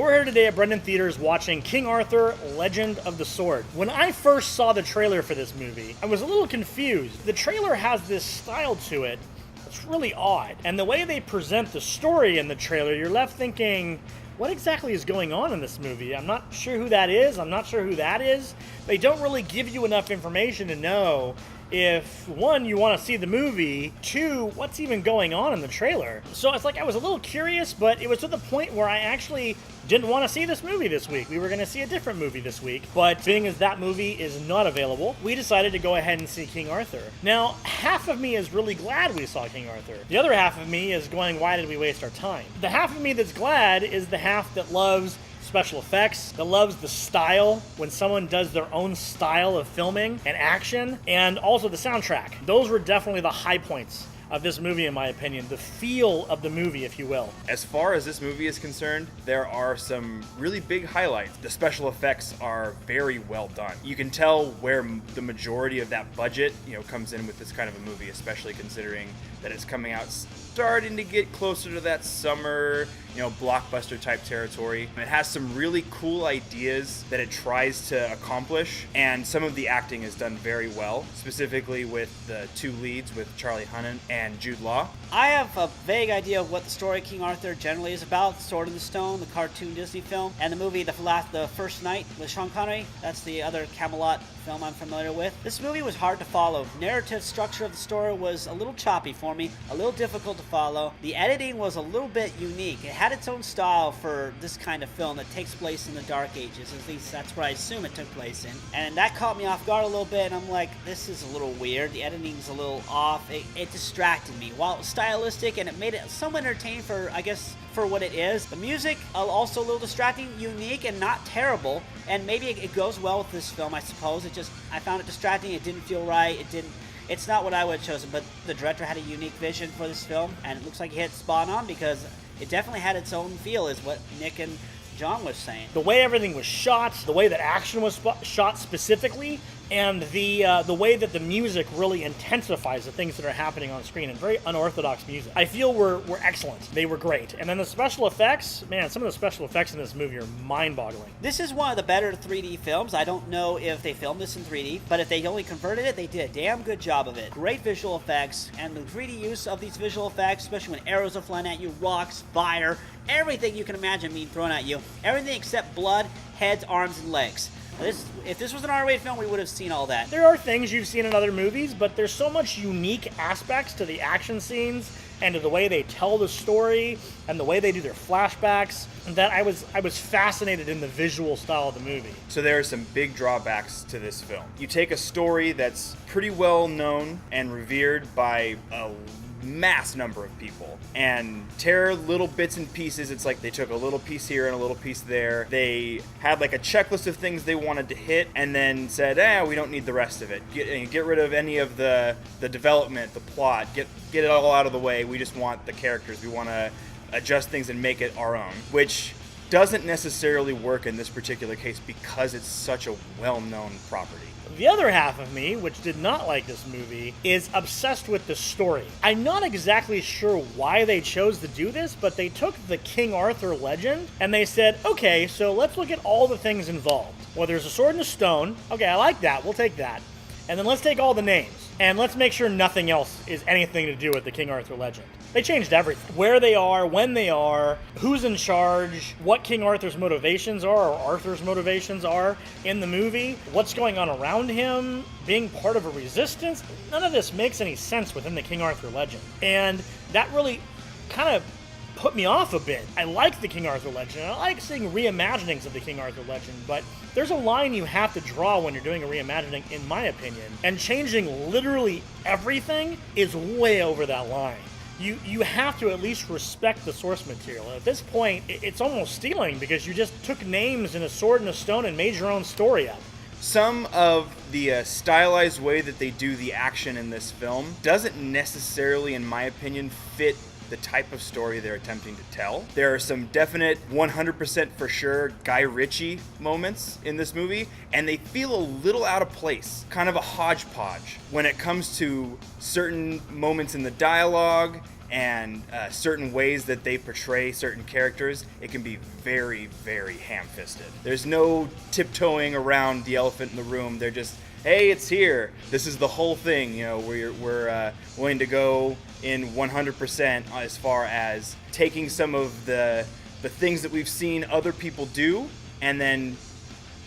we're here today at Brendan Theaters watching King Arthur, Legend of the Sword. When I first saw the trailer for this movie, I was a little confused. The trailer has this style to it that's really odd. And the way they present the story in the trailer, you're left thinking, what exactly is going on in this movie? I'm not sure who that is. I'm not sure who that is. They don't really give you enough information to know if, one, you want to see the movie, two, what's even going on in the trailer. So it's like I was a little curious, but it was to the point where I actually didn't want to see this movie this week. We were going to see a different movie this week, but being as that movie is not available, we decided to go ahead and see King Arthur. Now, half of me is really glad we saw King Arthur. The other half of me is going, why did we waste our time? The half of me that's glad is the half that loves special effects, that loves the style when someone does their own style of filming and action, and also the soundtrack. Those were definitely the high points of this movie, in my opinion, the feel of the movie, if you will. As far as this movie is concerned, there are some really big highlights. The special effects are very well done. You can tell where the majority of that budget, comes in with this kind of a movie, especially considering that it's coming out starting to get closer to that summer, blockbuster type territory. It has some really cool ideas that it tries to accomplish, and some of the acting is done very well, specifically with the two leads with Charlie Hunnam and Jude Law. I have a vague idea of what the story of King Arthur generally is about. Sword in the Stone, the cartoon Disney film, and the movie The First Night with Sean Connery. That's the other Camelot film I'm familiar with. This movie was hard to follow. Narrative structure of the story was a little choppy for me, a little difficult to follow. The editing was a little bit unique. It had its own style for this kind of film that takes place in the Dark Ages. At least that's what I assume it took place in. And that caught me off guard a little bit, and I'm like, this is a little weird. The editing's a little off. It distracted me. While it was stylistic and it made it somewhat entertaining for what it is, the music also a little distracting, unique, and not terrible. And maybe it goes well with this film, I suppose. I found it distracting. It didn't feel right. It's not what I would have chosen, but the director had a unique vision for this film, and it looks like he hit spot on because it definitely had its own feel, is what Nick and John was saying. The way everything was shot, the way that action was shot specifically, and the way that the music really intensifies the things that are happening on screen, and very unorthodox music, I feel were excellent. They were great. And then the special effects, man, some of the special effects in this movie are mind-boggling. This is one of the better 3D films. I don't know if they filmed this in 3D, but if they only converted it, they did a damn good job of it. Great visual effects, and the 3D use of these visual effects, especially when arrows are flying at you, rocks, fire, everything you can imagine being thrown at you. Everything except blood, heads, arms, and legs. If this was an R-rated film, we would have seen all that. There are things you've seen in other movies, but there's so much unique aspects to the action scenes and to the way they tell the story and the way they do their flashbacks that I was fascinated in the visual style of the movie. So there are some big drawbacks to this film. You take a story that's pretty well known and revered by a mass number of people and tear little bits and pieces. It's like they took a little piece here and a little piece there. They had like a checklist of things they wanted to hit and then said, we don't need the rest of it. Get rid of any of the development, the plot, get it all out of the way. We just want the characters. We want to adjust things and make it our own, which doesn't necessarily work in this particular case because it's such a well-known property. The other half of me, which did not like this movie, is obsessed with the story. I'm not exactly sure why they chose to do this, but they took the King Arthur legend and they said, okay, so let's look at all the things involved. Well, there's a sword and a stone. Okay, I like that. We'll take that. And then let's take all the names. And let's make sure nothing else is anything to do with the King Arthur legend. They changed everything. Where they are, when they are, who's in charge, what King Arthur's motivations are, or Arthur's motivations are in the movie, what's going on around him, being part of a resistance. None of this makes any sense within the King Arthur legend. And that really kind of put me off a bit. I like the King Arthur legend. I like seeing reimaginings of the King Arthur legend, but there's a line you have to draw when you're doing a reimagining, in my opinion. And changing literally everything is way over that line. You have to at least respect the source material. And at this point, it's almost stealing because you just took names and a sword and a stone and made your own story up. Some of the stylized way that they do the action in this film doesn't necessarily, in my opinion, fit the type of story they're attempting to tell. There are some definite 100% for sure Guy Ritchie moments in this movie, and they feel a little out of place, kind of a hodgepodge when it comes to certain moments in the dialogue and certain ways that they portray certain characters, it can be very, very ham-fisted. There's no tiptoeing around the elephant in the room. They're just, hey, it's here. This is the whole thing. You know, we're willing to go in 100% as far as taking some of the things that we've seen other people do and then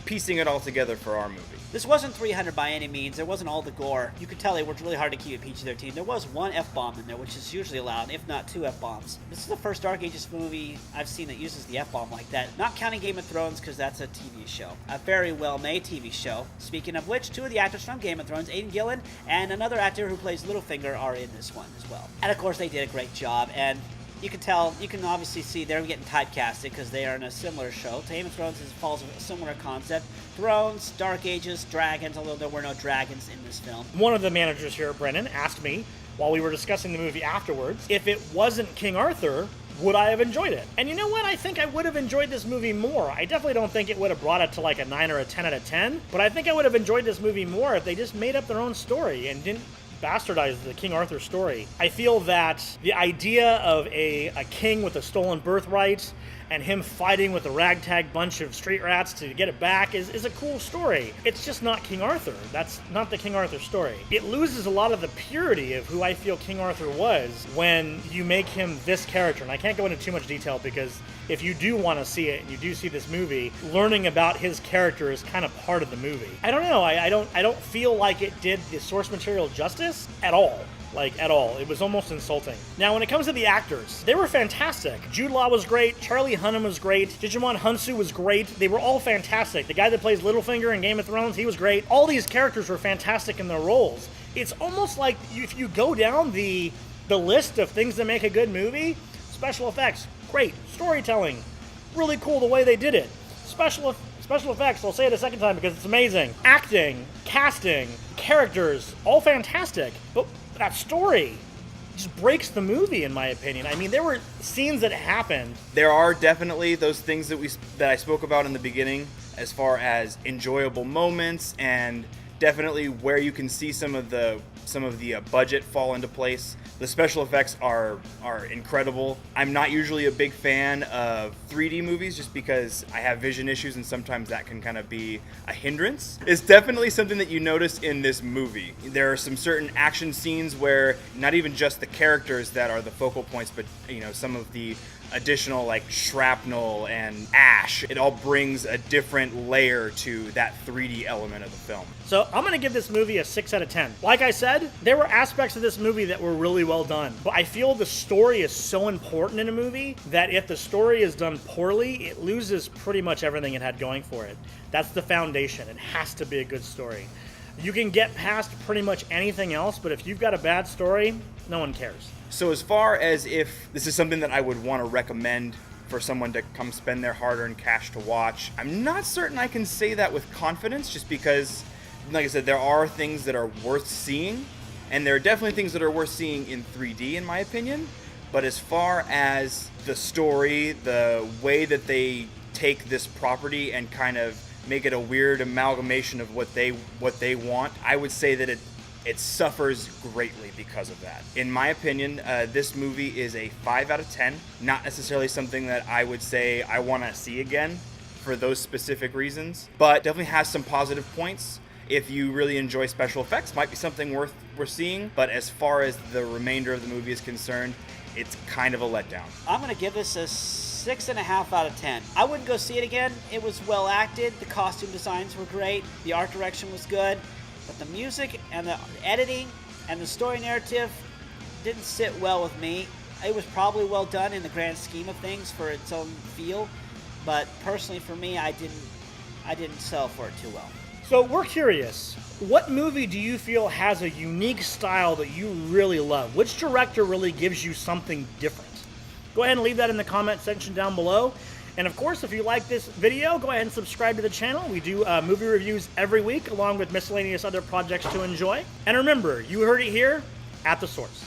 piecing it all together for our movie. This wasn't 300 by any means. There wasn't all the gore. You could tell they worked really hard to keep it PG-13. There was one F-bomb in there, which is usually allowed, if not 2 F-bombs. This is the first Dark Ages movie I've seen that uses the F-bomb like that. Not counting Game of Thrones, because that's a TV show. A very well-made TV show. Speaking of which, 2 of the actors from Game of Thrones, Aidan Gillen and another actor who plays Littlefinger, are in this one as well. And of course, they did a great job, and you can tell, you can obviously see they're getting typecasted because they are in a similar show. Game of Thrones follows a similar concept. Thrones, Dark Ages, dragons, although there were no dragons in this film. One of the managers here, Brennan, asked me, while we were discussing the movie afterwards, if it wasn't King Arthur, would I have enjoyed it? And you know what? I think I would have enjoyed this movie more. I definitely don't think it would have brought it to like a 9 or a 10 out of 10, but I think I would have enjoyed this movie more if they just made up their own story and didn't bastardize the King Arthur story. I feel that the idea of a king with a stolen birthright and him fighting with a ragtag bunch of street rats to get it back is a cool story. It's just not King Arthur. That's not the King Arthur story. It loses a lot of the purity of who I feel King Arthur was when you make him this character. And I can't go into too much detail because if you do want to see it and you do see this movie, learning about his character is kind of part of the movie. I don't know. I don't feel like it did the source material justice at all. Like, at all. It was almost insulting. Now, when it comes to the actors, they were fantastic. Jude Law was great. Charlie Hunnam was great. Digimon Hunsu was great. They were all fantastic. The guy that plays Littlefinger in Game of Thrones, he was great. All these characters were fantastic in their roles. It's almost like if you go down the list of things that make a good movie, special effects, great. Storytelling, really cool the way they did it. Special effects, I'll say it a second time because it's amazing. Acting, casting, characters, all fantastic. But that story just breaks the movie, in my opinion. I mean, there were scenes that happened. There are definitely those things that I spoke about in the beginning, as far as enjoyable moments and definitely where you can see some of the budget fall into place. The special effects are incredible. I'm not usually a big fan of 3D movies just because I have vision issues and sometimes that can kind of be a hindrance. It's definitely something that you notice in this movie. There are some certain action scenes where not even just the characters that are the focal points, but some of the additional like shrapnel and ash, it all brings a different layer to that 3D element of the film. So I'm going to give this movie a 6 out of 10. Like I said, there were aspects of this movie that were really well done, but I feel the story is so important in a movie that if the story is done poorly, it loses pretty much everything it had going for it. That's the foundation. It has to be a good story. You can get past pretty much anything else, but if you've got a bad story, no one cares. So as far as if this is something that I would want to recommend for someone to come spend their hard-earned cash to watch, I'm not certain I can say that with confidence just because, like I said, there are things that are worth seeing, and there are definitely things that are worth seeing in 3D in my opinion, but as far as the story, the way that they take this property and kind of make it a weird amalgamation of what they want, I would say that it suffers greatly because of that. In my opinion, this movie is a 5 out of 10. Not necessarily something that I would say I want to see again for those specific reasons, but definitely has some positive points. If you really enjoy special effects, might be something worth seeing, but as far as the remainder of the movie is concerned, it's kind of a letdown. I'm going to give this a 6.5 out of 10. I wouldn't go see it again. It was well acted. The costume designs were great. The art direction was good. But the music and the editing and the story narrative didn't sit well with me. It was probably well done in the grand scheme of things for its own feel, but personally for me, I didn't sell for it too well. So we're curious, what movie do you feel has a unique style that you really love? Which director really gives you something different? Go ahead and leave that in the comment section down below. And of course, if you like this video, go ahead and subscribe to the channel. We do movie reviews every week, along with miscellaneous other projects to enjoy. And remember, you heard it here at The Source.